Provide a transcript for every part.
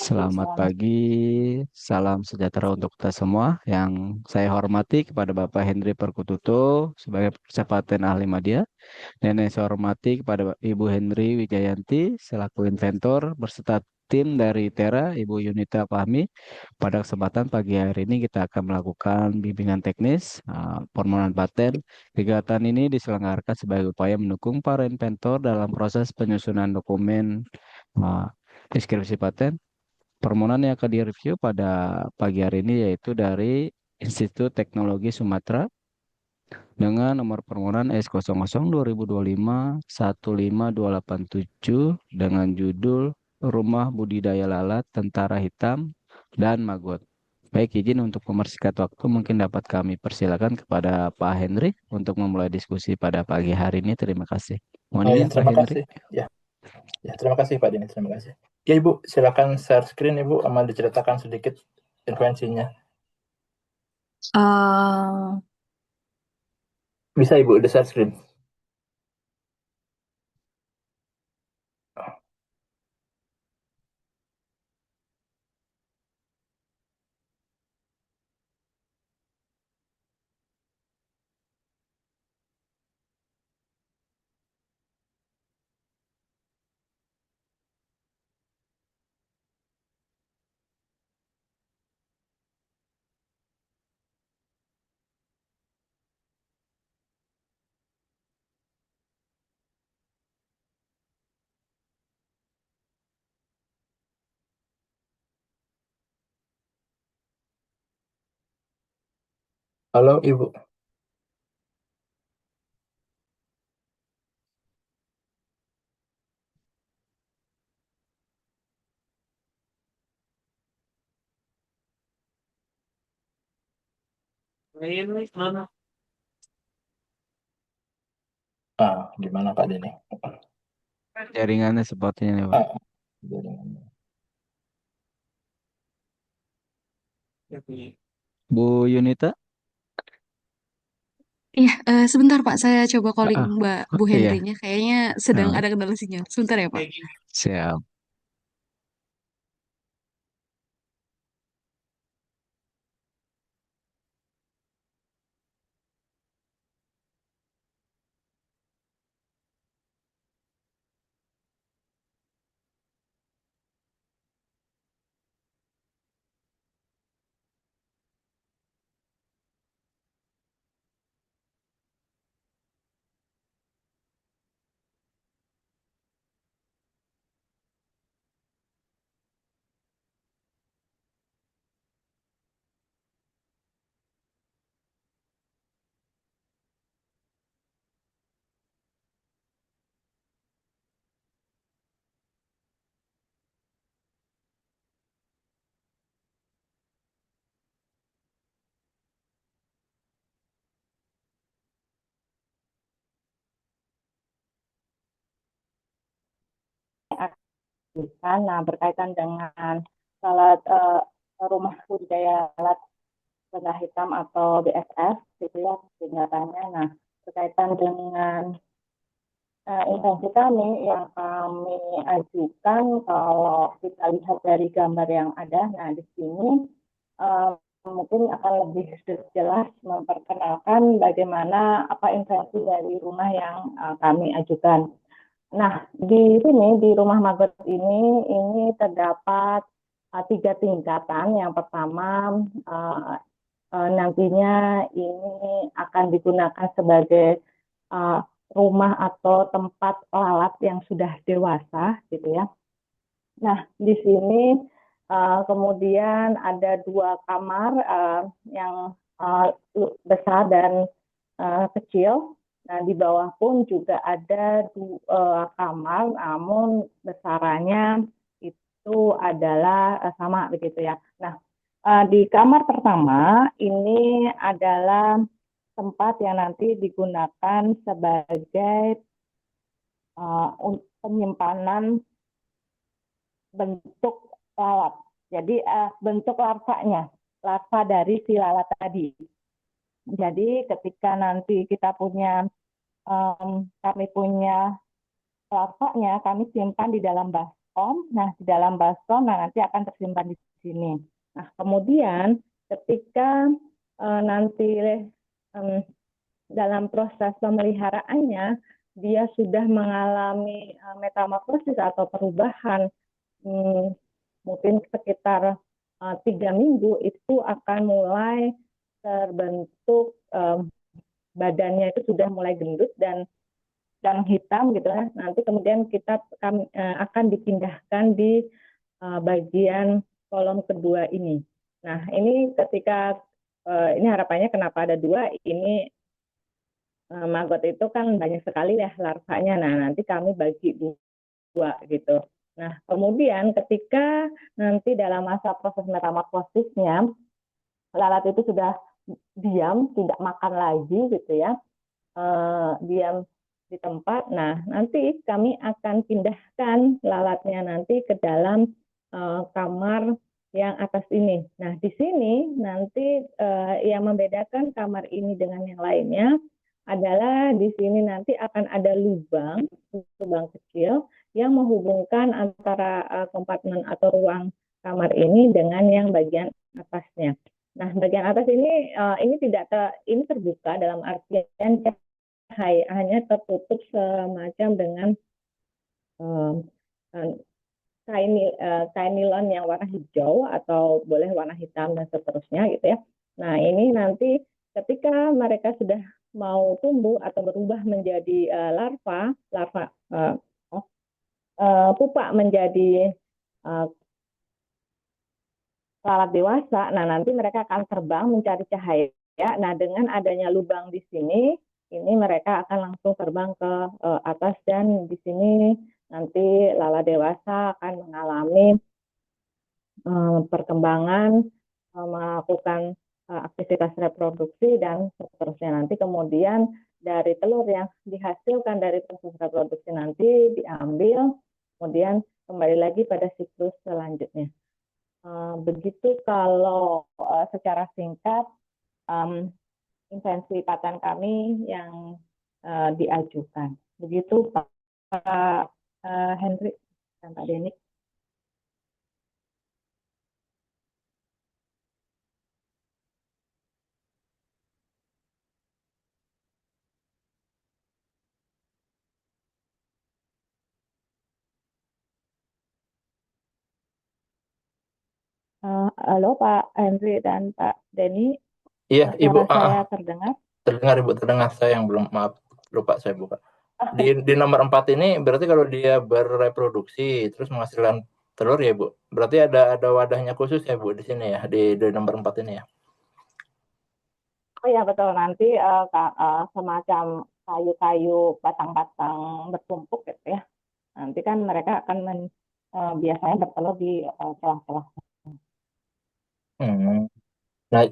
Selamat Selamat. pagi, salam sejahtera untuk kita semua. Yang saya hormati kepada Bapak Hendri Perkututo sebagai Pejabat Ahli Media, dan yang saya hormati kepada Ibu Hendri Wijayanti selaku inventor berserta tim dari Tera, Ibu Yunita Fahmi. Pada kesempatan pagi hari ini kita akan melakukan bimbingan teknis permohonan paten. Kegiatan ini diselenggarakan sebagai upaya mendukung para inventor dalam proses penyusunan dokumen uh, deskripsi paten. Permohonan yang akan direview pada pagi hari ini yaitu dari Institut Teknologi Sumatera dengan nomor permohonan S00-2025-15287 dengan judul Rumah Budidaya Lalat Tentara Hitam dan Magot. Baik, izin untuk mempersingkat waktu mungkin dapat kami persilakan kepada Pak Henry untuk memulai diskusi pada pagi hari ini. Terima kasih. Mohon Oh ya, izin Pak terima Henry. kasih. Ya, ya, terima kasih Pak Dini, terima kasih. Ya Ibu, silakan share screen Ibu, amal diceritakan sedikit intervensinya. Eh, Bisa Ibu, udah share screen. Halo Ibu. Gimana Pak Dini? Jaringannya sepertinya nih, Pak. Ah, jaringannya. Bu Yunita? iya, sebentar Pak, saya coba calling Ah, Mbak Bu iya. Henry-nya. Kayaknya sedang Ah, ada kendala sinyal. Sebentar ya Pak. siap. Nah, berkaitan dengan salat rumah budidaya alat benda hitam atau BSF, gitu ya, singkatannya. Nah, berkaitan dengan intensi kami yang kami ajukan, kalau kita lihat dari gambar yang ada, nah di sini eh, mungkin akan lebih jelas memperkenalkan bagaimana apa intensi dari rumah yang kami ajukan. Nah, di sini di rumah Magot ini terdapat tiga tingkatan. Yang pertama, nantinya ini akan digunakan sebagai uh, rumah atau tempat lalat yang sudah dewasa, gitu ya. Nah, di sini kemudian ada dua kamar yang besar dan kecil. Nah, di bawah pun juga ada dua kamar, namun besarannya itu adalah sama begitu ya. Nah, di kamar pertama ini adalah tempat yang nanti digunakan sebagai penyimpanan bentuk lalat. Jadi bentuk larvanya, larva dari si lalat tadi. Jadi ketika nanti kita kami punya larvanya, kami simpan di dalam baskom. Nah, di dalam baskom, nah nanti akan tersimpan di sini. Nah, kemudian ketika nanti dalam proses pemeliharaannya dia sudah mengalami metamorfosis atau perubahan, mungkin sekitar 3 minggu itu akan mulai terbentuk, badannya itu sudah mulai gendut dan hitam gitu ya. Nanti kemudian kami akan dipindahkan di bagian kolom kedua ini. Nah, ini ketika ini harapannya kenapa ada 2, ini maggot itu kan banyak sekali ya larvanya. Nah, nanti kami bagi 2 gitu. Nah, kemudian ketika nanti dalam masa proses metamorfosisnya, lalat itu sudah diam, tidak makan lagi gitu ya, diam di tempat. Nah, nanti kami akan pindahkan lalatnya nanti ke dalam kamar yang atas ini. Nah, di sini nanti yang membedakan kamar ini dengan yang lainnya adalah di sini nanti akan ada lubang kecil yang menghubungkan antara kompartemen atau ruang kamar ini dengan yang bagian atasnya. Nah, bagian atas ini ini terbuka dalam artian hanya tertutup semacam dengan kain nilon yang warna hijau atau boleh warna hitam dan seterusnya gitu ya. Nah, ini nanti ketika mereka sudah mau tumbuh atau berubah menjadi pupa menjadi lalat dewasa, nah nanti mereka akan terbang mencari cahaya. Nah, dengan adanya lubang di sini, ini mereka akan langsung terbang ke atas dan di sini nanti lalat dewasa akan mengalami perkembangan, melakukan aktivitas reproduksi dan seterusnya. Nanti kemudian dari telur yang dihasilkan dari proses reproduksi nanti diambil, kemudian kembali lagi pada siklus selanjutnya. Begitu kalau secara singkat invensi paten kami yang diajukan. Begitu Pak Henry dan Pak Denny. Halo Pak Henry dan Pak Denny, Iya, Ibu. suara saya terdengar? Terdengar, Ibu, terdengar. Saya yang belum, maaf, lupa saya buka. Di nomor 4 ini berarti kalau dia bereproduksi terus menghasilkan telur ya, Bu. Berarti ada wadahnya khusus ya, Bu, di sini ya, di nomor 4 ini ya. Oh ya betul, nanti semacam kayu-kayu batang-batang bertumpuk gitu ya. Nanti kan mereka akan biasanya bertelur di celah-celah. Nah,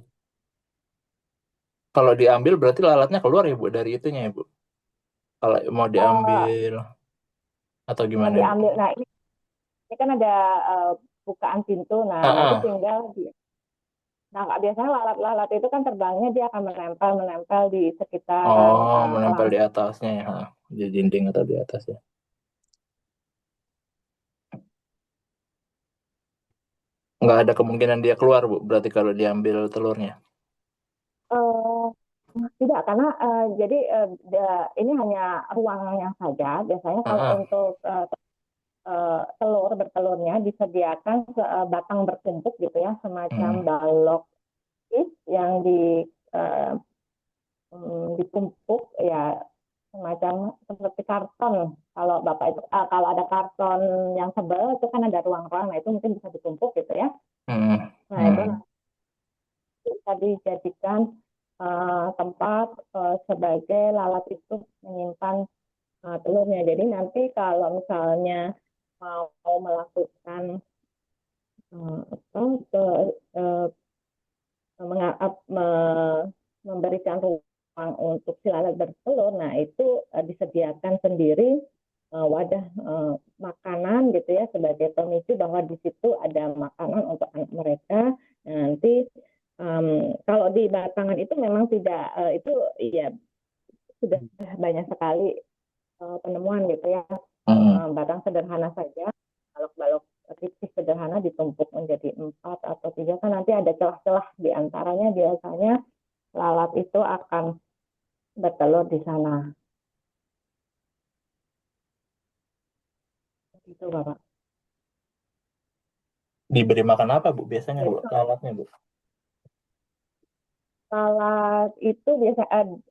kalau diambil berarti lalatnya keluar ya, Bu, dari itunya ya, Bu. Kalau mau diambil atau gimana, Bu? Diambil. Nah, ini kan ada bukaan pintu. Nah, nanti tinggal nah, biasanya lalat-lalat itu kan terbangnya dia akan menempel di sekitaran menempel di atasnya ya, di dinding atau di atas ya. Nggak ada kemungkinan dia keluar, Bu, berarti kalau diambil telurnya. Tidak, karena jadi ini hanya ruangnya saja. Biasanya kalau untuk bertelurnya disediakan batang bertumpuk gitu ya, semacam balok yang ditumpuk ya, semacam seperti karton. Kalau Bapak itu kalau ada karton yang tebal itu kan ada ruang-ruang, nah itu mungkin bisa ditumpuk gitu ya. Nah, itu bisa dijadikan tempat sebagai lalat itu menyimpan telurnya. Jadi nanti kalau misalnya mau melakukan memberikan ruang untuk si lalat bertelur, nah itu disediakan sendiri wadah makanan gitu ya, sebagai pemicu bahwa di situ ada makanan untuk anak mereka. Nah, nanti kalau di batangan itu memang tidak itu ya sudah banyak sekali penemuan gitu ya, batang sederhana saja, balok menjadi 4 atau 3, kan nanti ada celah-celah di antaranya, biasanya lalat itu akan bertelur di sana. Gitu, Bapak. Diberi makan apa, Bu? Biasanya, Bu, Jadi lalatnya, Bu? lalat itu biasa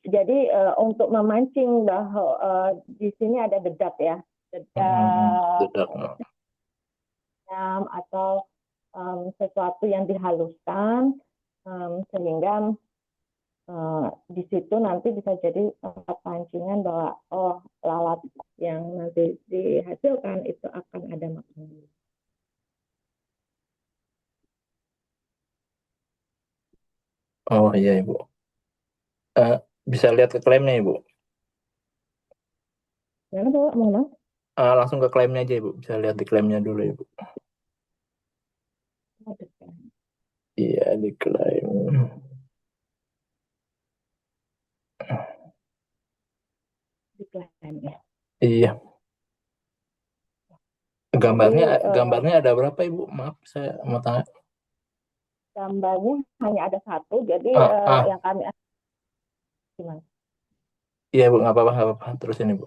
jadi untuk memancing bahwa di sini ada dedak ya, dedak Dedak. ayam atau sesuatu yang dihaluskan sehingga di situ nanti bisa jadi tempat pancingan bahwa oh, lalat yang nanti dihasilkan itu akan ada makanan. Oh iya, Ibu. Bisa lihat ke klaimnya, Ibu. Gimana, Bapak? Mohon maaf. Langsung ke klaimnya aja, Ibu. Bisa lihat di klaimnya dulu, Ibu. Iya, di klaim. Di klaim ya. Iya. Gambarnya Jadi, gambarnya ada berapa, Ibu? Maaf, saya mau tanya. gambarnya hanya ada satu, jadi yang kami gimana? Iya, Bu, nggak apa-apa. Terusin, Ibu.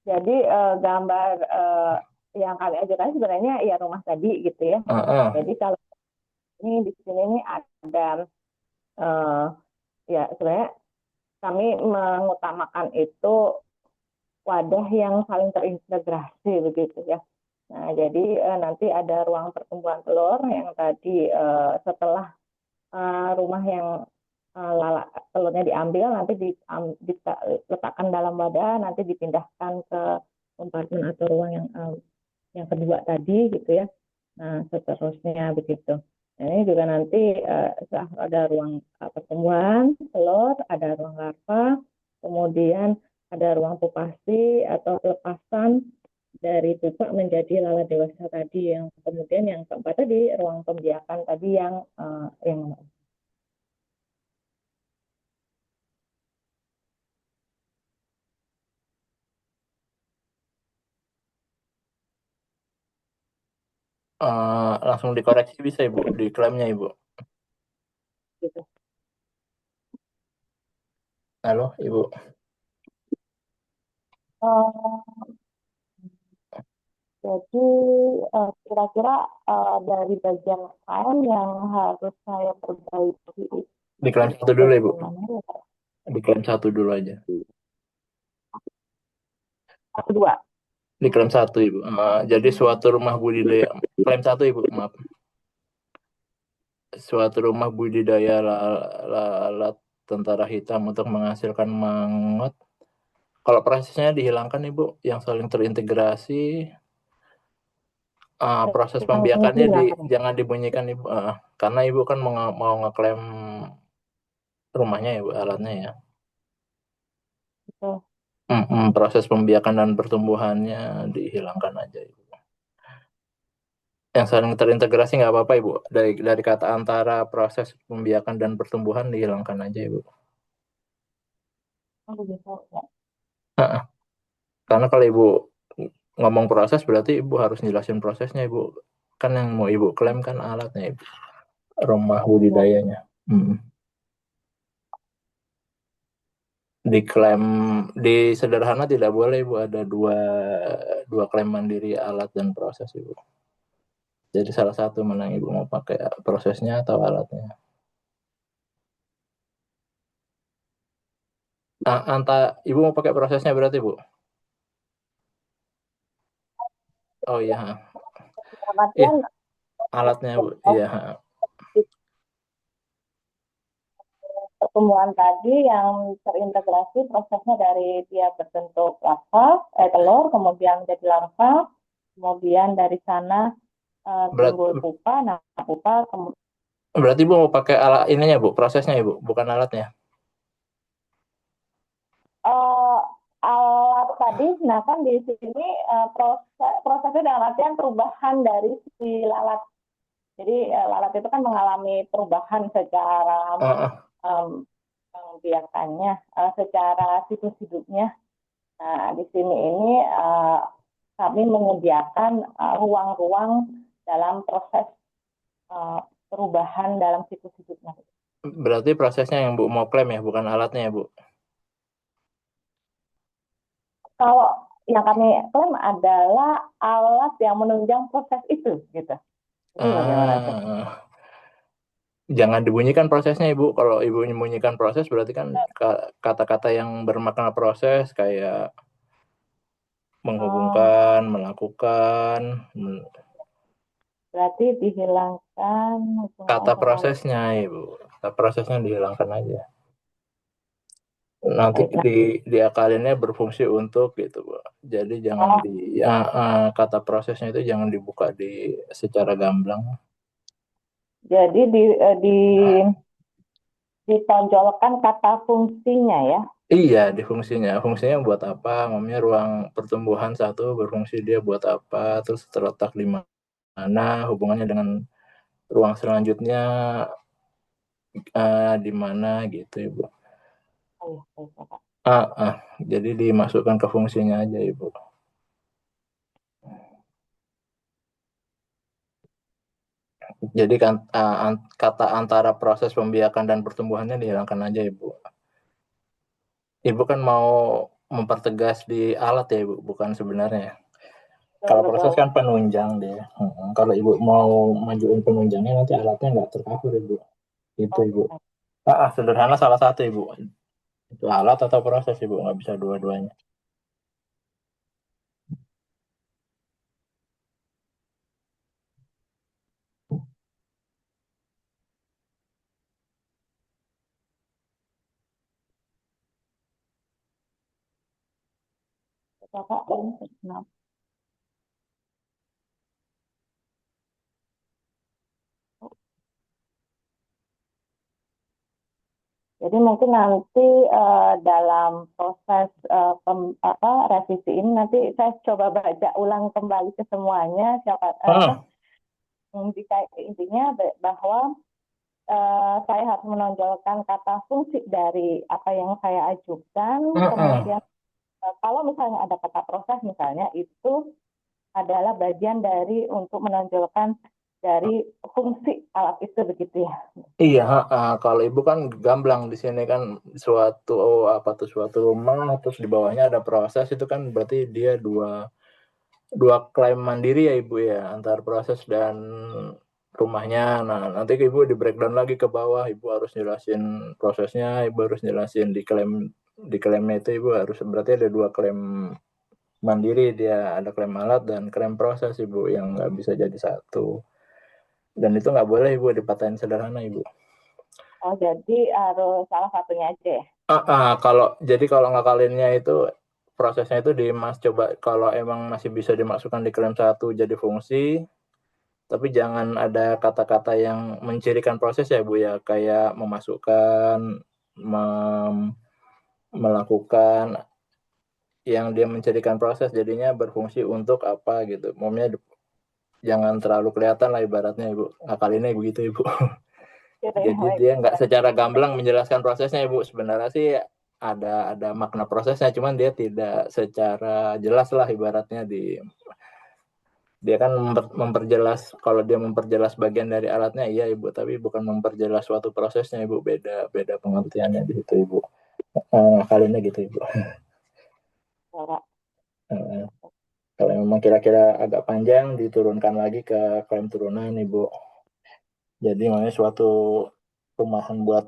Jadi gambar yang kami ajukan sebenarnya ya rumah tadi gitu ya. Jadi kalau ini di sini ini ada ya sebenarnya kami mengutamakan itu wadah yang saling terintegrasi begitu ya. Nah, jadi nanti ada ruang pertumbuhan telur yang tadi setelah rumah yang telurnya diambil, nanti diletakkan dalam wadah, nanti dipindahkan ke kompartemen atau ruang yang kedua tadi gitu ya. Nah, seterusnya begitu. Nah, ini juga nanti ada ruang pertumbuhan telur, ada ruang larva, kemudian ada ruang pupasi atau pelepasan dari pupa menjadi lalat dewasa tadi, yang kemudian yang keempat tadi ruang pembiakan tadi yang langsung dikoreksi bisa, Ibu, di klaimnya, Ibu. gitu. Halo, Ibu. Jadi kira-kira dari bagian lain yang harus saya perbaiki Di klaim satu dulu, Ibu. bagaimana ya? Di klaim satu dulu aja. Kedua. Di klaim satu, Ibu. Jadi suatu rumah budidaya. Klaim satu, Ibu, maaf. Suatu rumah budidaya lalat tentara hitam untuk menghasilkan mangut. Kalau prosesnya dihilangkan, Ibu, yang saling terintegrasi, proses pembiakannya jangan dibunyikan, Ibu. Karena Ibu kan mau ngeklaim rumahnya, Ibu, alatnya ya. Betul. Proses pembiakan dan pertumbuhannya dihilangkan aja, Ibu. Yang saling terintegrasi nggak apa-apa, Ibu. Dari kata antara proses pembiakan dan pertumbuhan dihilangkan aja, Ibu. Oh, begitu ya. Karena kalau Ibu ngomong proses berarti Ibu harus jelasin prosesnya, Ibu. Kan yang mau Ibu klaim kan alatnya, Ibu. Rumah budidayanya. Diklaim di sederhana tidak boleh, Ibu, ada dua klaim mandiri alat dan proses, Ibu. Jadi salah satu menang, Ibu mau pakai prosesnya atau alatnya. Ibu mau pakai prosesnya berarti, Bu? Oh iya. Iya, alatnya, Bu. Iya. Pertumbuhan tadi yang terintegrasi prosesnya dari dia berbentuk larva, telur, kemudian menjadi larva, kemudian dari sana timbul pupa, nah pupa kemudian. Berarti Ibu mau pakai alat ininya, Bu, prosesnya, Ibu, bukan alatnya? Alat tadi, nah kan di sini prosesnya dalam artian perubahan dari si lalat. Jadi lalat itu kan mengalami perubahan secara pembiakannya, secara siklus hidupnya. Nah, di sini ini kami menyediakan ruang-ruang dalam proses perubahan dalam siklus hidupnya. Berarti prosesnya yang Bu mau klaim ya, bukan alatnya ya Bu? Kalau yang kami klaim adalah alat yang menunjang proses itu, gitu. Jadi bagaimana tuh? Jangan dibunyikan prosesnya Ibu. Kalau Ibu menyembunyikan proses berarti kan kata-kata yang bermakna proses kayak menghubungkan, melakukan, Berarti dihilangkan kata prosesnya Ibu. Kata prosesnya dihilangkan aja. Nanti diakalinnya berfungsi untuk gitu Bu. Jadi jangan kata prosesnya itu jangan dibuka secara gamblang. Jadi ditonjolkan kata fungsinya ya. Iya, di fungsinya. Fungsinya buat apa? Ngomongnya ruang pertumbuhan satu berfungsi dia buat apa? Terus terletak di mana? Hubungannya dengan ruang selanjutnya di mana gitu, Ibu. Jadi dimasukkan ke fungsinya aja, Ibu. Jadi kan kata antara proses pembiakan dan pertumbuhannya dihilangkan aja, Ibu. Ibu kan mau mempertegas di alat ya, Ibu, bukan sebenarnya. Kalau proses kan penunjang dia. Kalau Ibu mau majuin penunjangnya nanti alatnya nggak tercover Ibu. Itu Ibu. Sederhana salah satu Ibu. Itu alat atau proses Ibu, nggak bisa dua-duanya. Jadi mungkin nanti dalam proses revisi ini nanti saya coba baca ulang kembali ke semuanya. Jika intinya bahwa saya harus menonjolkan kata fungsi dari apa yang saya ajukan. Kemudian kalau misalnya ada kata proses misalnya, itu adalah bagian dari untuk menonjolkan dari fungsi alat itu, begitu ya? Iya, kalau Ibu kan gamblang di sini kan suatu rumah terus di bawahnya ada proses, itu kan berarti dia dua klaim mandiri ya Ibu ya, antar proses dan rumahnya. Nah, nanti Ibu di breakdown lagi ke bawah, Ibu harus jelasin prosesnya, Ibu harus jelasin di klaimnya itu Ibu harus, berarti ada dua klaim mandiri, dia ada klaim alat dan klaim proses Ibu, yang nggak bisa jadi satu. Dan itu nggak boleh Ibu dipatahin sederhana Ibu. Oh, jadi harus salah satunya aja ya? Kalau ngakalinnya itu prosesnya itu coba kalau emang masih bisa dimasukkan di klaim satu jadi fungsi, tapi jangan ada kata-kata yang mencirikan proses ya Bu ya, kayak memasukkan, melakukan, yang dia mencirikan proses jadinya berfungsi untuk apa gitu. Momennya jangan terlalu kelihatan lah ibaratnya Ibu. Ngakalinnya begitu Ibu. Jadi dia nggak secara gamblang menjelaskan prosesnya Ibu. Sebenarnya sih ada makna prosesnya, cuman dia tidak secara jelas lah ibaratnya dia kan memperjelas, kalau dia memperjelas bagian dari alatnya iya Ibu, tapi bukan memperjelas suatu prosesnya Ibu, beda pengertiannya di situ Ibu. Ngakalinnya gitu Ibu. Kalau memang kira-kira agak panjang diturunkan lagi ke klaim turunan Ibu. Jadi makanya suatu rumahan buat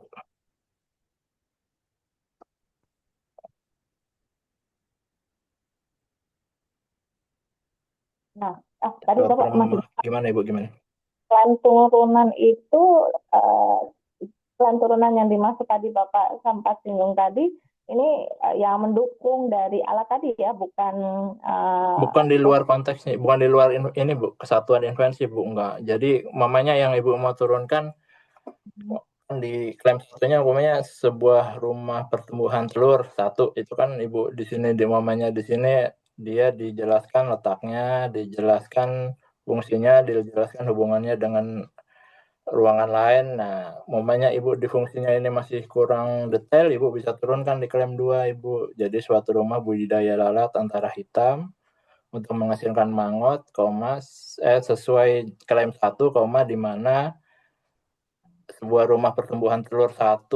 tadi Bapak masih gimana Ibu, gimana? Klaim turunan itu klaim turunan yang dimaksud tadi Bapak sempat singgung tadi, ini yang mendukung dari alat tadi ya, bukan di luar konteksnya, bukan di luar ini Bu, kesatuan invensi Bu, enggak. Jadi mamanya yang Ibu mau turunkan di klaim satunya umpamanya sebuah rumah pertumbuhan telur satu, itu kan Ibu di sini di mamanya di sini dia dijelaskan letaknya, dijelaskan fungsinya, dijelaskan hubungannya dengan ruangan lain. Nah, mamanya Ibu di fungsinya ini masih kurang detail, Ibu bisa turunkan di klaim 2 Ibu. Jadi suatu rumah budidaya lalat antara hitam, untuk menghasilkan mangot, sesuai klaim 1, di mana sebuah rumah pertumbuhan telur 1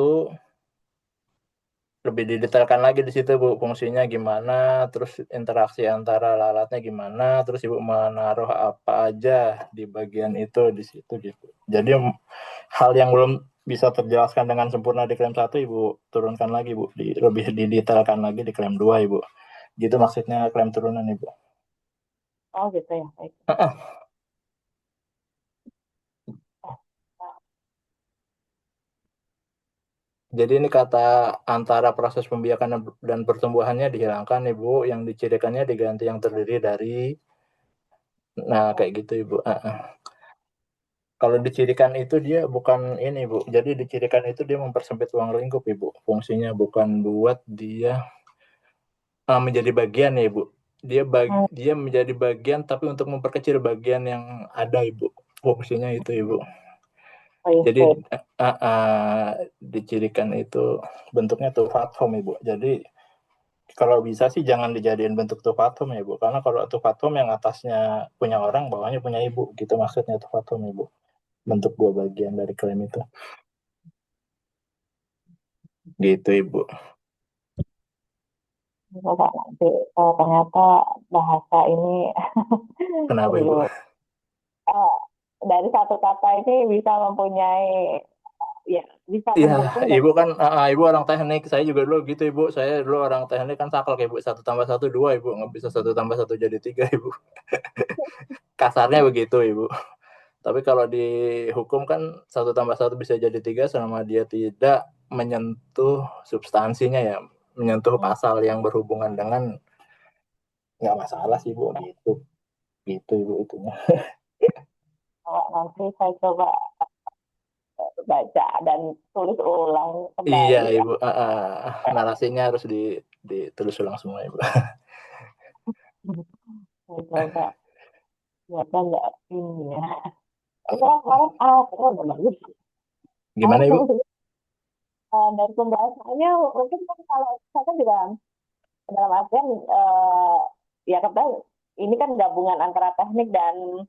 lebih didetailkan lagi di situ Bu, fungsinya gimana, terus interaksi antara lalatnya gimana, terus Ibu menaruh apa aja di bagian itu di situ gitu. Jadi hal yang belum bisa terjelaskan dengan sempurna di klaim 1 Ibu turunkan lagi Bu, lebih didetailkan lagi di klaim 2 Ibu. Gitu maksudnya klaim turunan Ibu. Oh gitu ya, baik. Jadi ini kata antara proses pembiakan dan pertumbuhannya dihilangkan Ibu, yang dicirikannya diganti yang terdiri dari, nah kayak gitu Ibu. Kalau dicirikan itu dia bukan ini Bu, jadi dicirikan itu dia mempersempit ruang lingkup Ibu, fungsinya bukan buat dia menjadi bagian ya Ibu. Dia menjadi bagian tapi untuk memperkecil bagian yang ada Ibu, fungsinya itu Ibu. Jadi dicirikan itu bentuknya two platform Ibu. Jadi kalau bisa sih jangan dijadiin bentuk two platform ya Bu, karena kalau two platform yang atasnya punya orang, bawahnya punya Ibu, gitu maksudnya two platform Ibu. Bentuk dua bagian dari klaim itu. Gitu Ibu. Coba nanti ternyata bahasa ini Kenapa Ibu? Dari satu kata ini bisa mempunyai bisa Iya, mendukung Ibu kan Ibu orang teknik, saya juga dulu gitu Ibu. Saya dulu orang teknik kan saklek Ibu, 1+1 2 Ibu, nggak bisa 1+1 jadi 3 Ibu. Kasarnya begitu Ibu. Tapi kalau di hukum kan 1+1 bisa jadi 3 selama dia tidak menyentuh substansinya ya, menyentuh pasal yang berhubungan dengan, nggak masalah sih Bu, gitu Ibu itunya. nanti saya coba baca dan tulis ulang Iya kembali. Ibu, narasinya harus ditulis ulang semua Ibu. Saya coba ternyata nggak ini ya. Kemarin udah bagus. Gimana Ibu? Dari pembahasannya mungkin kan kalau saya kan juga dalam artian ya kata ini kan gabungan antara teknik dan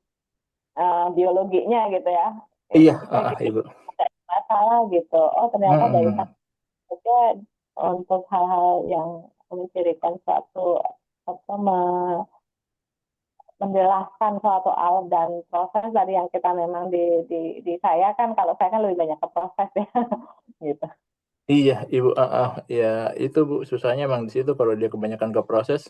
biologinya gitu ya. Iya, Saya pikir Ibu. ada masalah gitu. Oh ternyata dari saja untuk hal-hal yang mencirikan suatu apa menjelaskan suatu alat dan proses dari yang kita memang di saya kan kalau saya kan lebih banyak ke proses ya gitu. Iya, Ibu, ya itu Bu, susahnya emang di situ kalau dia kebanyakan ke proses.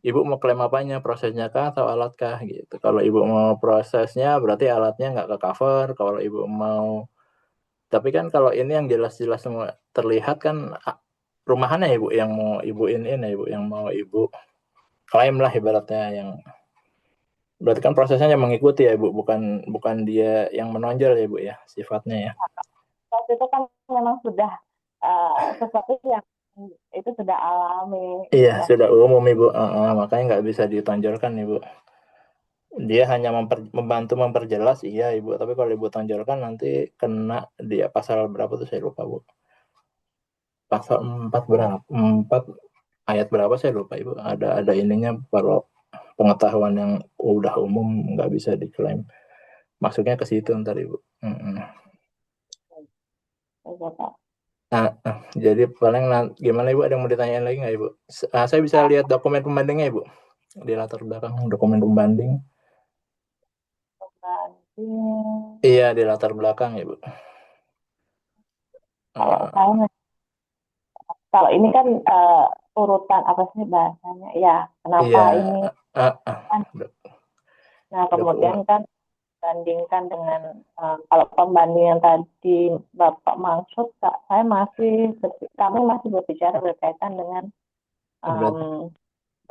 Ibu mau klaim apanya, prosesnya kah atau alat kah gitu. Kalau Ibu mau prosesnya berarti alatnya nggak ke cover. Kalau Ibu mau, tapi kan kalau ini yang jelas-jelas semua terlihat kan rumahannya Ibu yang mau Ibu ini Ibu yang mau Ibu klaim lah ibaratnya, yang berarti kan prosesnya yang mengikuti ya Ibu, bukan dia yang menonjol ya Ibu ya sifatnya ya. Proses itu kan memang sudah sesuatu yang itu sudah alami. Iya, Ya. sudah umum Ibu. Makanya nggak bisa ditonjolkan Ibu. Dia hanya membantu memperjelas, iya Ibu. Tapi kalau Ibu tonjolkan nanti kena dia pasal berapa tuh saya lupa Bu. Pasal 4 berapa? 4 ayat berapa saya lupa Ibu. Ada ininya, kalau pengetahuan yang udah umum nggak bisa diklaim. Masuknya ke situ ntar Ibu. Jadi paling gimana Ibu, ada yang mau ditanyain lagi nggak Ibu? Saya bisa lihat dokumen pembandingnya Ibu di latar belakang, dokumen pembanding. Iya, di latar belakang Ibu. Kalau ini kan urutan apa sih bahasanya ya kenapa Iya, ini nah kemudian kan bandingkan dengan kalau pembandingan tadi Bapak maksud kami masih berbicara berkaitan dengan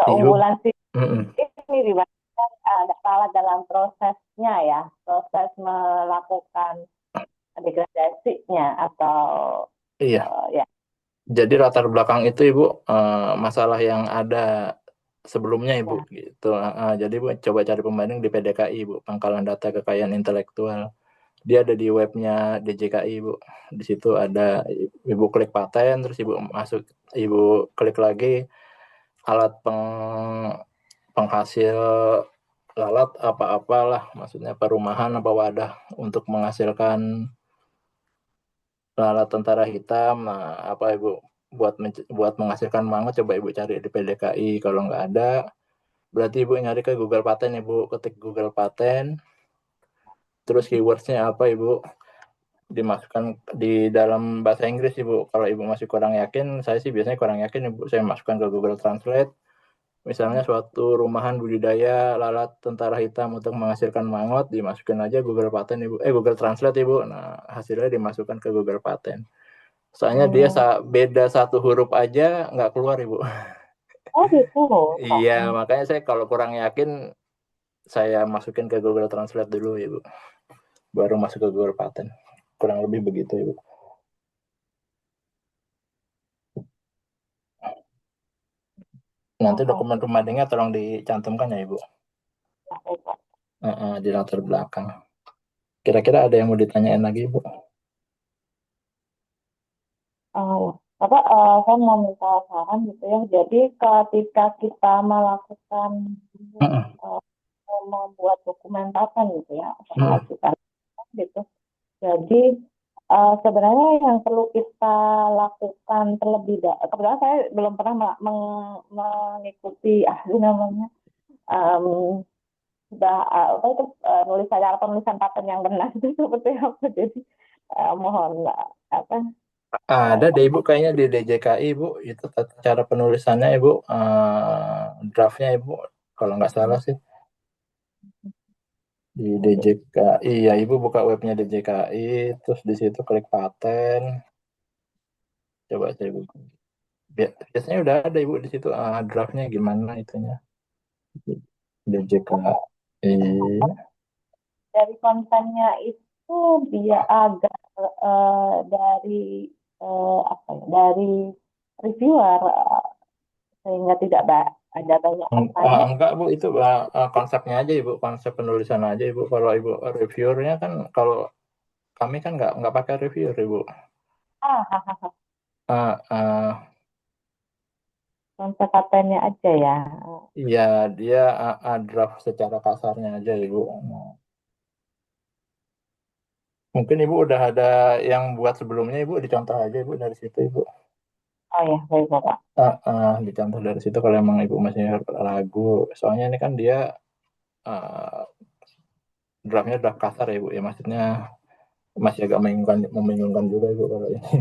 keunggulan sih ini dibandingkan salah dalam prosesnya ya, proses melakukan degradasinya atau iya. Ya. Jadi latar belakang itu Ibu masalah yang ada sebelumnya Ibu gitu. Jadi Ibu coba cari pembanding di PDKI Ibu, Pangkalan Data Kekayaan Intelektual. Dia ada di webnya DJKI Ibu. Di situ ada, Ibu klik paten, terus Ibu masuk, Ibu klik lagi alat penghasil lalat apa-apalah, maksudnya perumahan apa wadah untuk menghasilkan lalat tentara hitam. Nah, apa Ibu buat menghasilkan mangut, coba Ibu cari di PDKI. Kalau nggak ada, berarti Ibu nyari ke Google Paten, Ibu ketik Google Paten, terus keywordsnya apa Ibu dimasukkan di dalam bahasa Inggris Ibu. Kalau Ibu masih kurang yakin, saya sih biasanya kurang yakin Ibu, saya masukkan ke Google Translate. Misalnya suatu rumahan budidaya lalat tentara hitam untuk menghasilkan mangut, dimasukin aja Google Paten Ibu, Google Translate Ibu. Nah, hasilnya dimasukkan ke Google Paten. Soalnya dia beda satu huruf aja nggak keluar Ibu. Oh gitu. Iya, makanya saya kalau kurang yakin, saya masukin ke Google Translate dulu Ibu, baru masuk ke Google Paten. Kurang lebih begitu Ibu. Nanti dokumen rumah dengar tolong dicantumkan ya Ibu. Di latar belakang. Kira-kira ada yang mau ditanyain lagi Ibu? Bapak, saya mau minta saran gitu ya. Jadi ketika kita melakukan membuat dokumentasan gitu ya, mengajukan gitu. Jadi sebenarnya yang perlu kita lakukan terlebih dahulu. Kebetulan saya belum pernah mengikuti namanya sudah apa itu penulisan paten yang benar itu seperti apa. Jadi mohon apa Ada deh Ibu, kayaknya di DJKI Ibu, itu cara penulisannya Ibu, draftnya Ibu, kalau nggak salah sih. Di DJKI, ya Ibu buka webnya DJKI, terus di situ klik paten. Coba saya buka. Biasanya udah ada Ibu di situ, draftnya gimana itunya. DJKI. dari kontennya itu dia agak dari apa ya, dari reviewer sehingga tidak ada banyak pertanyaan. Enggak Bu, itu konsepnya aja Ibu, konsep penulisan aja Ibu. Kalau Ibu reviewernya kan, kalau kami kan nggak pakai reviewer Ibu. Konsep patennya aja ya. Iya, dia draft secara kasarnya aja Ibu. Mungkin Ibu udah ada yang buat sebelumnya Ibu, dicontoh aja Ibu dari situ Ibu. Oh ya, baik Bapak. Dicontoh dari situ kalau emang Ibu masih ragu. Soalnya ini kan dia draftnya draft kasar ya Ibu ya, maksudnya masih agak membingungkan juga Ibu kalau ini.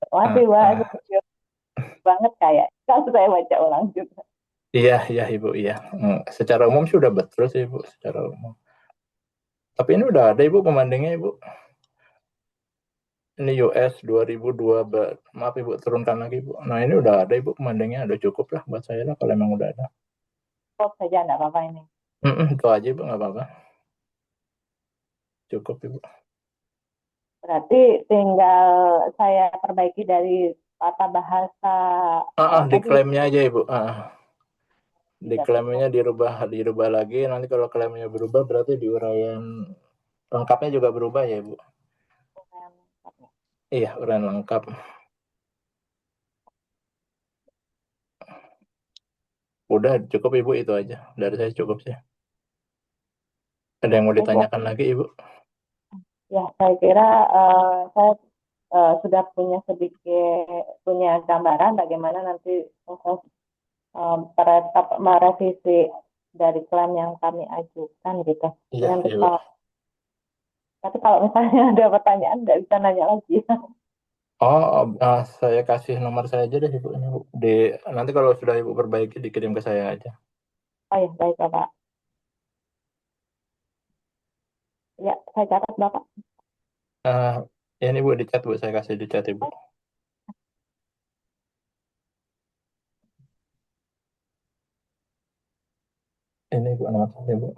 Masih banget kayak kalau saya baca ulang juga. Iya Ibu, iya. Secara umum sih udah betul sih Ibu, secara umum. Tapi ini udah ada Ibu pembandingnya Ibu. Ini US 2002, maaf Ibu, turunkan lagi Ibu. Nah ini udah ada Ibu pembandingnya, udah cukup lah buat saya lah kalau emang udah ada. Cukup saja enggak apa-apa ini. Itu aja Ibu, nggak apa-apa. Cukup Ibu. Berarti tinggal saya perbaiki dari tata bahasa Di tadi. klaimnya aja Ibu. Di klaimnya dirubah lagi. Nanti kalau klaimnya berubah, berarti di uraian lengkapnya juga berubah ya Ibu. Iya, uraian lengkap. Udah cukup Ibu, itu aja. Dari saya cukup sih. Ada yang mau ditanyakan lagi Ibu? Ya, saya kira saya sudah punya gambaran bagaimana nanti proses merevisi dari klaim yang kami ajukan gitu. Iya, Nanti Ibu. tapi kalau misalnya ada pertanyaan nggak bisa nanya lagi. Saya kasih nomor saya aja deh Ibu. Ini, Bu. Nanti kalau sudah Ibu perbaiki, dikirim ke saya aja. Oh ya, baik Bapak. Ya, saya catat Bapak. Ini Bu, di chat Bu, saya kasih di chat Ibu. Ini Bu, nomor saya Bu.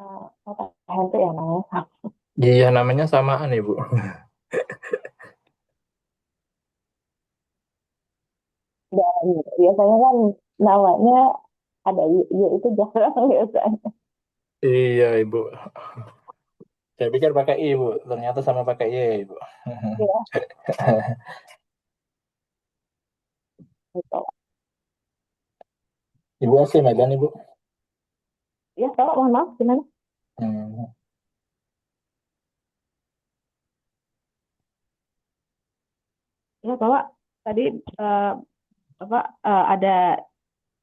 Bapak Henry ya namanya. Iya, namanya samaan Ibu. Dan biasanya kan namanya ada Y itu jarang biasanya. Iya, Ibu. Saya pikir pakai I, Bu. Ternyata sama pakai Y, Ibu. Ya, betul. Ibu asli Medan, Ibu. Ya, kalau mohon maaf, gimana? Hmm. Ya, Bapak, tadi Bapak ada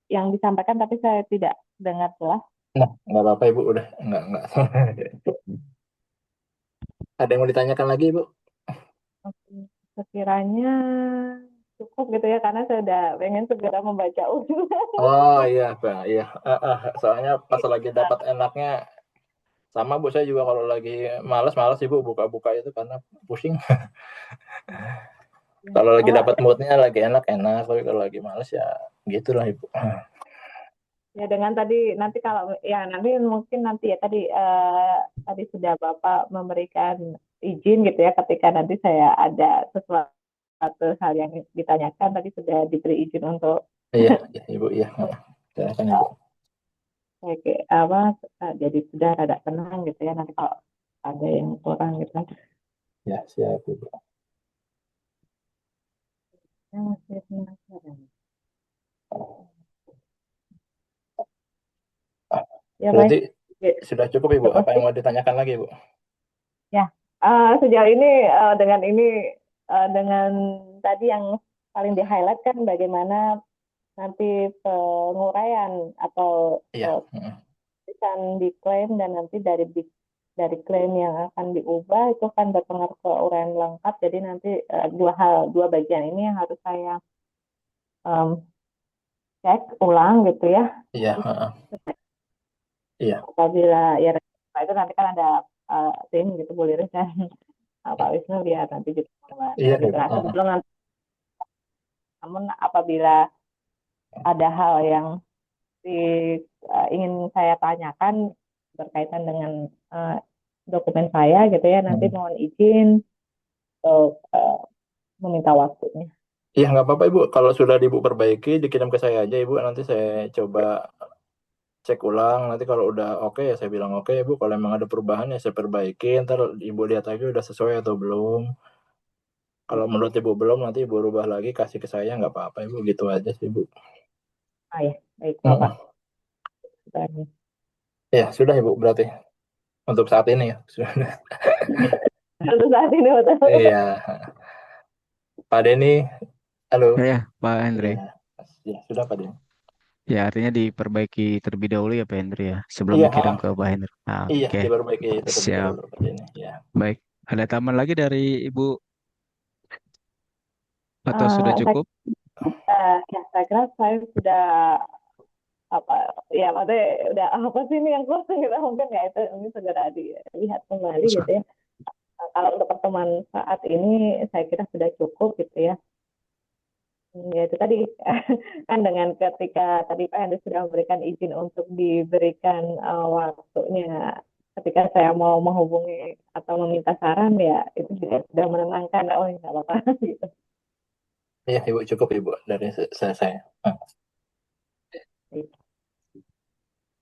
yang disampaikan, tapi saya tidak dengar jelas. Nah, nggak apa-apa, Ibu. Udah, nggak. Ada yang mau ditanyakan lagi, Ibu? Oke. Sekiranya cukup gitu ya, karena saya udah pengen segera membaca ulang. Oh iya, Pak. Iya. Soalnya pas lagi dapat enaknya, sama Bu, saya juga kalau lagi malas Ibu buka-buka itu karena pusing. Kalau lagi Bapak, dapat moodnya lagi enak-enak, tapi kalau lagi males ya gitulah Ibu. ya dengan tadi nanti kalau ya nanti mungkin nanti ya tadi sudah Bapak memberikan izin gitu ya ketika nanti saya ada sesuatu hal yang ditanyakan tadi sudah diberi izin untuk Iya, iya, Ibu, iya. Silakan Ibu. apa jadi sudah rada tenang gitu ya nanti kalau ada yang kurang gitu kan. Ya, siap Ibu. Ya, masih penasaran. Ya baik. Berarti Ya, sudah cukup Ibu. terus Apa yang mau ditanyakan lagi Ibu? ya sejauh ini dengan dengan tadi yang paling di highlight kan bagaimana nanti penguraian atau Iya. bisa diklaim dan nanti dari klaim yang akan diubah itu akan berpengaruh ke uraian lengkap. Jadi nanti dua bagian ini yang harus saya em, cek ulang gitu ya. Iya. Iya. Apabila ya itu nanti kan ada tim gitu Bu Liris dan Pak Wisnu biar nanti juga Iya gitu. Ibu. Nah, sebelum nanti, namun apabila ada hal yang ingin saya tanyakan berkaitan dengan uh, dokumen saya gitu ya, nanti mohon izin untuk meminta waktunya. Iya, nggak apa-apa Ibu. Kalau sudah Ibu perbaiki, dikirim ke saya aja Ibu. Nanti saya coba cek ulang. Nanti kalau udah oke ya saya bilang oke Ibu. Kalau memang ada perubahan ya saya perbaiki. Ntar Ibu lihat lagi udah sesuai atau belum. Kalau menurut Ibu belum, nanti Ibu rubah lagi, kasih ke saya, nggak apa-apa Ibu. Gitu aja sih Ibu. Ah ya, baik Bapak. Mm-mm. Ya, sudah Ibu berarti. Untuk saat ini ya. Sudah. Untuk saat ini betul. Iya. Pak Denny, halo. Ya, Pak Hendri. Iya. Ya, sudah Pak Denny. Ya, artinya diperbaiki terlebih dahulu ya Pak Hendri ya, sebelum Iya, dikirim ke Pak Hendri. Nah, iya, oke, diperbaiki terlebih siap. dahulu Pak Denny. Ya. Baik. Ada tambahan lagi dari Ibu atau sudah Uh, saya, cukup? ya, saya kira saya sudah apa ya maksudnya udah apa sih ini yang kurang gitu mungkin ya itu ini segera dilihat kembali gitu ya. Nah, kalau untuk pertemuan saat ini saya kira sudah cukup gitu ya. Ya itu tadi kan dengan ketika tadi Pak Hendri sudah memberikan izin untuk diberikan waktunya ketika saya mau menghubungi atau meminta saran ya itu juga sudah menenangkan oh ya nggak apa-apa gitu. Iya, Ibu cukup Ibu dari saya.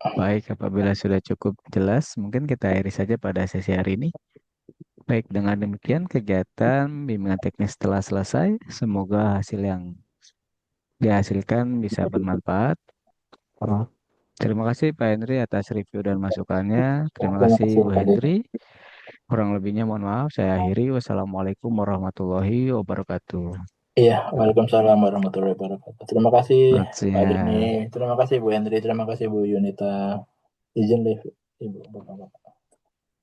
Baik, apabila sudah cukup jelas, mungkin kita akhiri saja pada sesi hari ini. Baik, dengan demikian kegiatan bimbingan teknis telah selesai. Semoga hasil yang dihasilkan bisa bermanfaat. Terima kasih Pak Hendri atas review dan masukannya. Ya, Terima terima kasih kasih Bu Pak Denny. Hendri. Kurang lebihnya mohon maaf. Saya akhiri. Wassalamualaikum warahmatullahi wabarakatuh. Iya, waalaikumsalam warahmatullahi wabarakatuh. Terima kasih Selamat Pak Denny. siang. Terima kasih Bu Hendri. Terima kasih Bu Yunita. Izin deh Ibu. Bapak-bapak.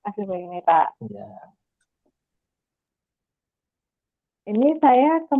Masih begini Pak. Ya. Ini saya kembali